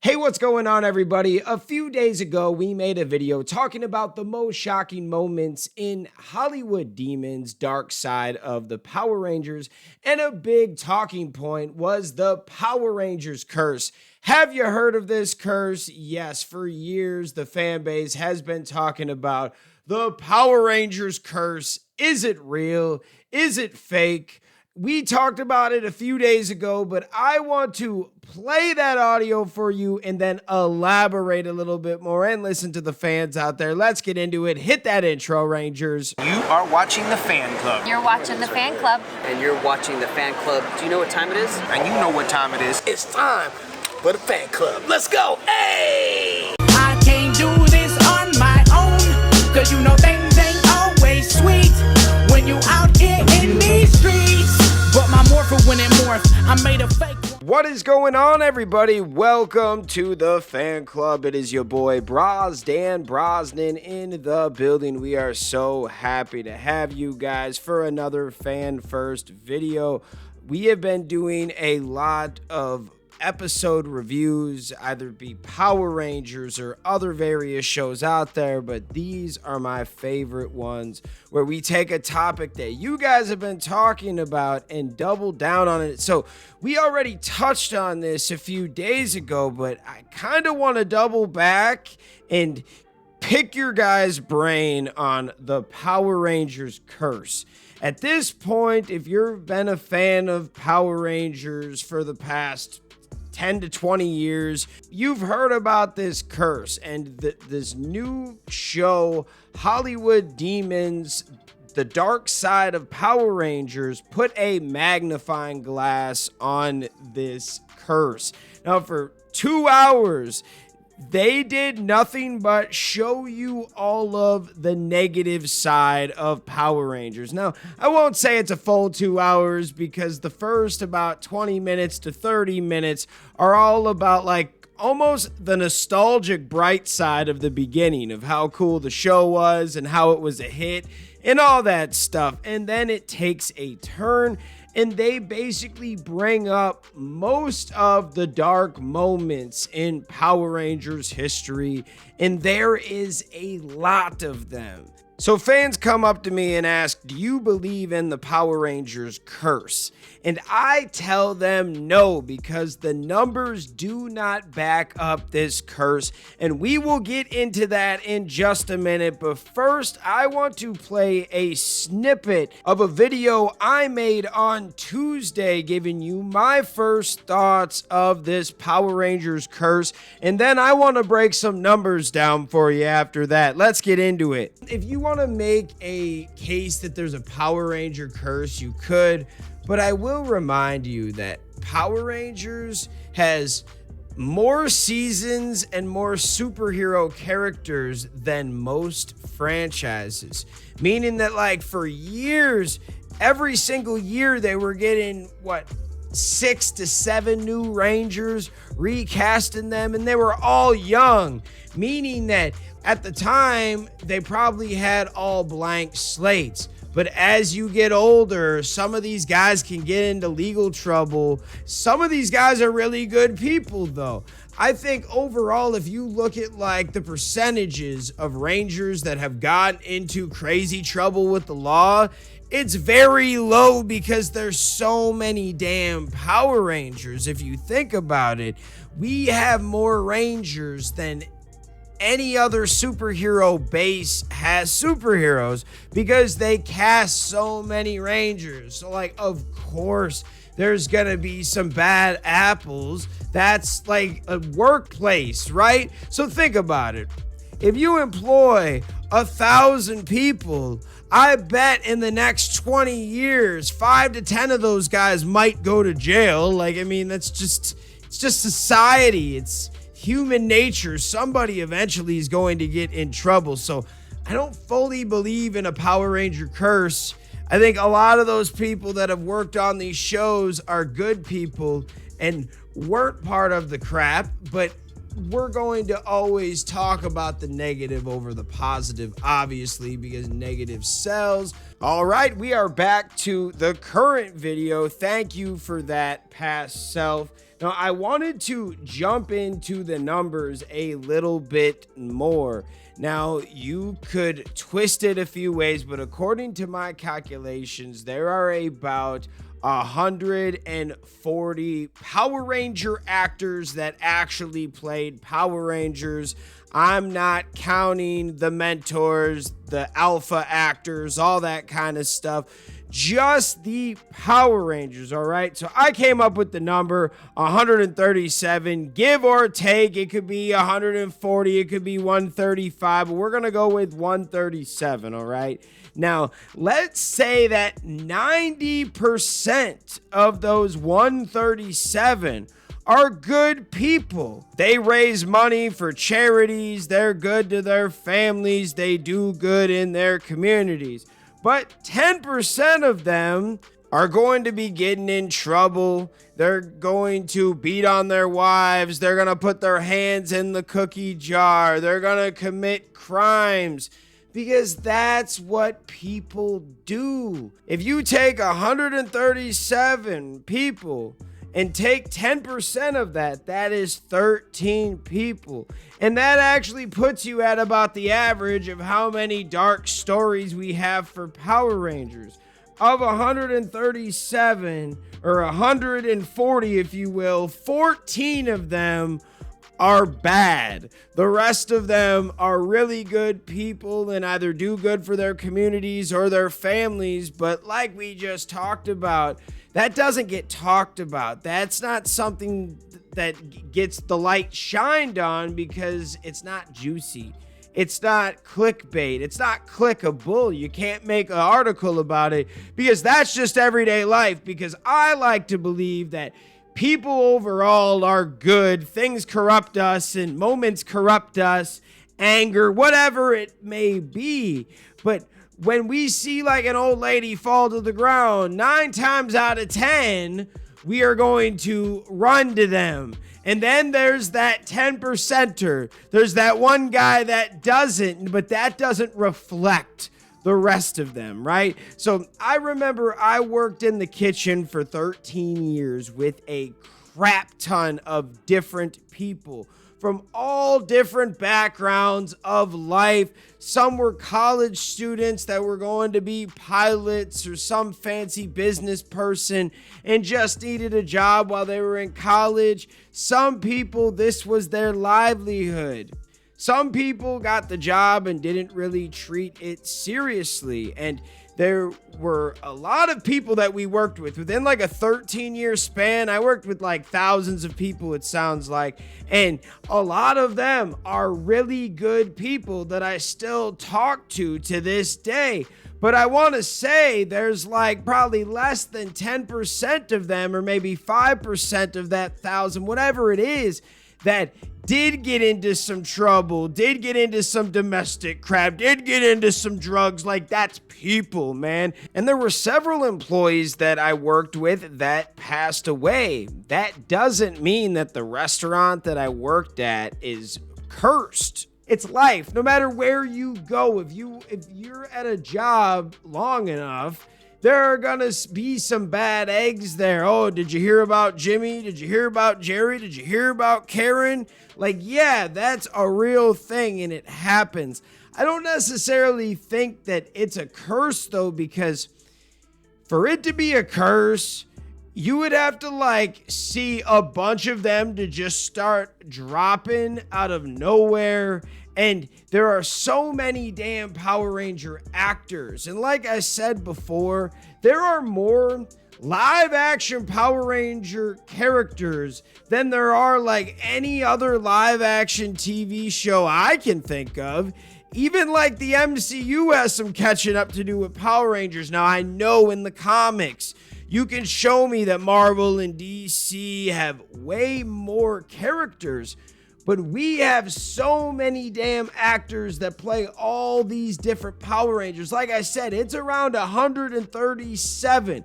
Hey, what's going on, everybody? A few days ago, we made a video talking about the most shocking moments in Hollywood Demons' dark side of the Power Rangers, and a big talking point was the Power Rangers curse. Have you heard of this curse? Yes, for years, the fan base has been talking about the Power Rangers curse. Is it real? Is it fake? We talked about it a few days ago, but I want to play that audio for you and then elaborate a little bit more and listen to the fans out there. Let's get into it. Hit that intro, Rangers. You are watching the fan club. You're watching the fan club. And you're watching the fan club. Do you know what time it is? And you know what time it is. It's time for the fan club. Let's go. Hey! I can't do this on my own, cause you know things ain't always sweet when you out here in these streets. But my morpher when it morphed, I made a fake. What is going on, everybody? Welcome to the fan club. It is your boy Dan Brosnan in the building. We are so happy to have you guys for another fan first video. We have been doing a lot of episode reviews, either be Power Rangers or other various shows out there, but these are my favorite ones where we take a topic that you guys have been talking about and double down on it. So we already touched on this a few days ago, but I kind of want to double back and pick your guys' brain on the Power Rangers curse. At this point, if you've been a fan of Power Rangers for the past 10 to 20 years, you've heard about this curse and this new show, Hollywood Demons, the dark side of Power Rangers, put a magnifying glass on this curse. Now, for 2 hours, they did nothing but show you all of the negative side of Power Rangers. Now, I won't say it's a full 2 hours because the first about 20 minutes to 30 minutes are all about like almost the nostalgic bright side of the beginning of how cool the show was and how it was a hit and all that stuff. And then it takes a turn and they basically bring up most of the dark moments in Power Rangers history, and there is a lot of them. So fans come up to me and ask, do you believe in the Power Rangers curse? And I tell them no, because the numbers do not back up this curse. And we will get into that in just a minute. But first, I want to play a snippet of a video I made on Tuesday, giving you my first thoughts of this Power Rangers curse. And then I want to break some numbers down for you after that. Let's get into it. If you want to make a case that there's a Power Ranger curse, you could, but I will remind you that Power Rangers has more seasons and more superhero characters than most franchises, meaning that like for years, every single year they were getting 6 to 7 new Rangers, recasting them, and they were all young, meaning that at the time, they probably had all blank slates. But as you get older, some of these guys can get into legal trouble. Some of these guys are really good people, though. I think overall, if you look at like the percentages of Rangers that have gotten into crazy trouble with the law, it's very low because there's so many damn Power Rangers. If you think about it, we have more Rangers than any other superhero base has superheroes because they cast so many Rangers. So like, of course, there's gonna be some bad apples. That's like a workplace, right? So think about it. If you employ 1,000 people, I bet in the next 20 years, 5 to 10 of those guys might go to jail. Like, I mean, it's just society. It's human nature. Somebody eventually is going to get in trouble. So I don't fully believe in a Power Ranger curse. I think a lot of those people that have worked on these shows are good people and weren't part of the crap, but we're going to always talk about the negative over the positive, obviously, because negative sells. All right, we are back to the current video. Thank you for that, past self. Now, I wanted to jump into the numbers a little bit more. Now, you could twist it a few ways, but according to my calculations, there are about 140 Power Ranger actors that actually played Power Rangers. I'm not counting the mentors, the alpha actors, all that kind of stuff. Just the Power Rangers, all right? So I came up with the number 137, give or take. It could be 140, it could be 135, but we're going to go with 137, all right? Now, let's say that 90% of those 137 are good people. They raise money for charities, they're good to their families, they do good in their communities. But 10% of them are going to be getting in trouble. They're going to beat on their wives. They're going to put their hands in the cookie jar. They're going to commit crimes because that's what people do. If you take 137 people and take 10% of that, that is 13 people. And that actually puts you at about the average of how many dark stories we have for Power Rangers. Of 137, or 140 if you will, 14 of them are bad. The rest of them are really good people and either do good for their communities or their families. But like we just talked about, that doesn't get talked about. That's not something that gets the light shined on because it's not juicy. It's not clickbait. It's not clickable. You can't make an article about it because that's just everyday life. Because I like to believe that people overall are good. Things corrupt us and moments corrupt us, anger, whatever it may be. But when we see like an old lady fall to the ground, 9 times out of 10, we are going to run to them. And then there's that 10%er. There's that one guy that doesn't, but that doesn't reflect the rest of them, right? So I remember I worked in the kitchen for 13 years with a crap ton of different people from all different backgrounds of life. Some were college students that were going to be pilots or some fancy business person and just needed a job while they were in college. Some people, this was their livelihood. Some people got the job and didn't really treat it seriously. And there were a lot of people that we worked with within like a 13-year span. I worked with like thousands of people, it sounds like, and a lot of them are really good people that I still talk to this day. But I want to say there's like probably less than 10% of them, or maybe 5% of that 1,000, whatever it is, that did get into some trouble, did get into some domestic crap, did get into some drugs. Like, that's people, man. And there were several employees that I worked with that passed away. That doesn't mean that the restaurant that I worked at is cursed. It's life. No matter where you go, if you're at a job long enough, there are gonna be some bad eggs there. Oh, did you hear about Jimmy? Did you hear about Jerry? Did you hear about Karen? Like, yeah, that's a real thing and it happens. I don't necessarily think that it's a curse though, because for it to be a curse, you would have to like see a bunch of them to just start dropping out of nowhere. And there are so many damn Power Ranger actors. And like I said before, there are more live action Power Ranger characters than there are like any other live action TV show I can think of. Even like the MCU has some catching up to do with Power Rangers. Now, I know in the comics, you can show me that Marvel and DC have way more characters, but we have so many damn actors that play all these different Power Rangers. Like I said, it's around 137.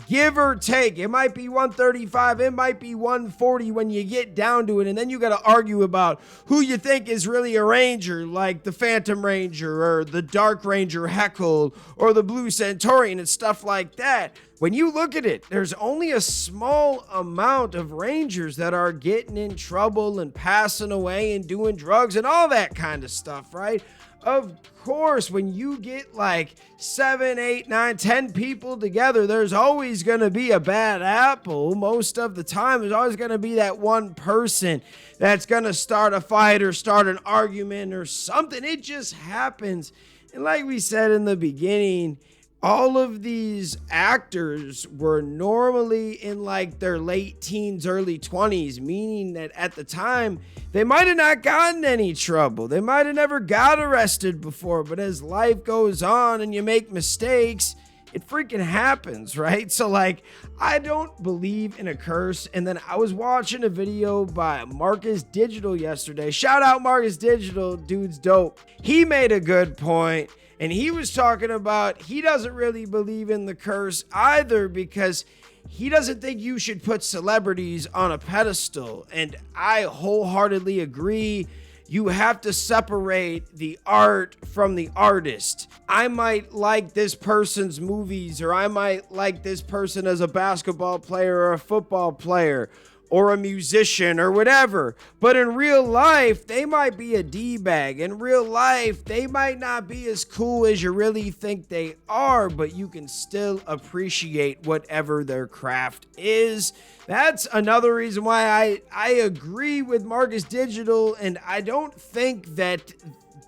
Give or take. It might be 135, it might be 140 when you get down to it, and then you got to argue about who you think is really a Ranger, like the Phantom Ranger or the Dark Ranger Heckle or the Blue Centaurian and stuff like that. When you look at it, there's only a small amount of Rangers that are getting in trouble and passing away and doing drugs and all that kind of stuff, right? Of course, when you get like 7, 8, 9, 10 people together, there's always going to be a bad apple. Most of the time, there's always going to be that one person that's going to start a fight or start an argument or something. It just happens. And like we said in the beginning, all of these actors were normally in like their late teens, early 20s, meaning that at the time, they might have not gotten any trouble. They might have never got arrested before, but as life goes on and you make mistakes, it freaking happens, right? So like, I don't believe in a curse. And then I was watching a video by Marcus Digital yesterday. Shout out Marcus Digital, dude's dope. He made a good point. And he was talking about he doesn't really believe in the curse either because he doesn't think you should put celebrities on a pedestal. And I wholeheartedly agree. You have to separate the art from the artist. I might like this person's movies, or I might like this person as a basketball player or a football player or a musician or whatever. But in real life, they might be a D-bag. In real life, they might not be as cool as you really think they are, but you can still appreciate whatever their craft is. That's another reason why I agree with Marcus Digital, and I don't think that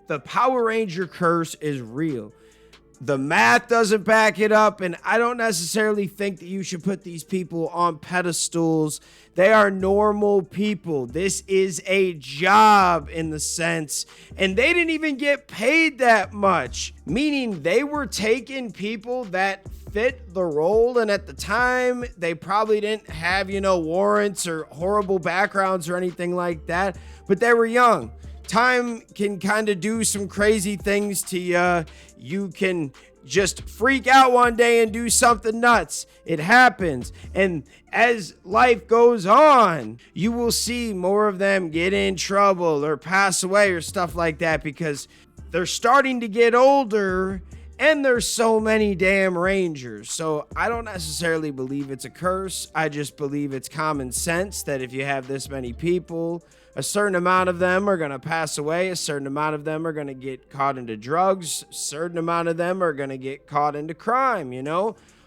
the Power Ranger curse is real. The math doesn't back it up, and I don't necessarily think that you should put these people on pedestals. They are normal people. This is a job in the sense, and they didn't even get paid that much, meaning they were taking people that fit the role, and at the time, they probably didn't have, warrants or horrible backgrounds or anything like that, but they were young. Time can kind of do some crazy things to you. You can just freak out one day and do something nuts. It happens. And as life goes on, you will see more of them get in trouble or pass away or stuff like that because they're starting to get older and there's so many damn Rangers. So I don't necessarily believe it's a curse. I just believe it's common sense that if you have this many people, a certain amount of them are going to pass away. A certain amount of them are going to get caught into drugs. A certain amount of them are going to get caught into crime,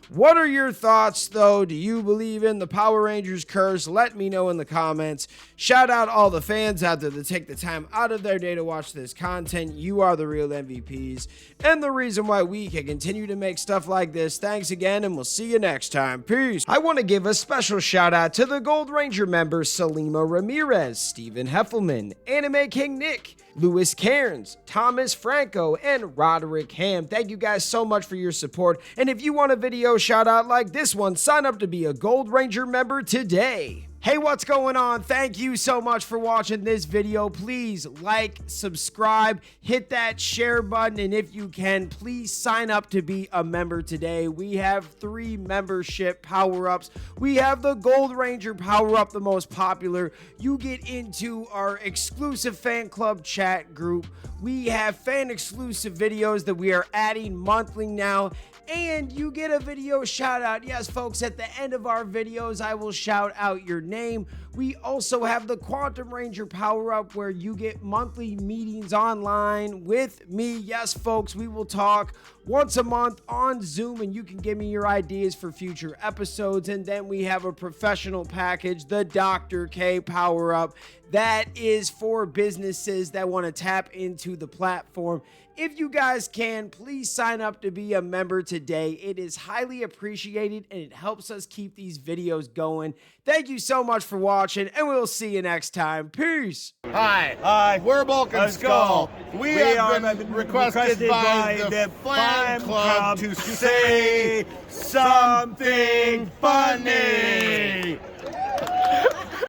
What are your thoughts, though? Do you believe in the Power Rangers curse? Let me know in the comments. Shout out all the fans out there that take the time out of their day to watch this content. You are the real MVPs and the reason why we can continue to make stuff like this. Thanks again, and we'll see you next time. Peace. I want to give a special shout out to the Gold Ranger members Salima Ramirez, Stephen Heffelman, Anime King Nick, Louis Cairns, Thomas Franco, and Roderick Ham. Thank you guys so much for your support. And if you want a video shout out like this one, sign up to be a Gold Ranger member today. Hey, what's going on? Thank you so much for watching this video. Please like, subscribe, hit that share button, and if you can, please sign up to be a member today. We have 3 membership power-ups. We have the Gold Ranger power-up, the most popular. You get into our exclusive fan club chat group. We have fan-exclusive videos that we are adding monthly now, and you get a video shout out. Yes, folks, at the end of our videos, I will shout out your name. We also have the Quantum Ranger power up where you get monthly meetings online with me. Yes, folks, we will talk once a month on Zoom and you can give me your ideas for future episodes. And then we have a professional package, the Dr. K power up. That is for businesses that want to tap into the platform. If you guys can, please sign up to be a member today. It is highly appreciated and it helps us keep these videos going. Thank you so much for watching and we'll see you next time. Peace. Hi, we're Bulk and Skull. We have been requested by the fan club to say something funny.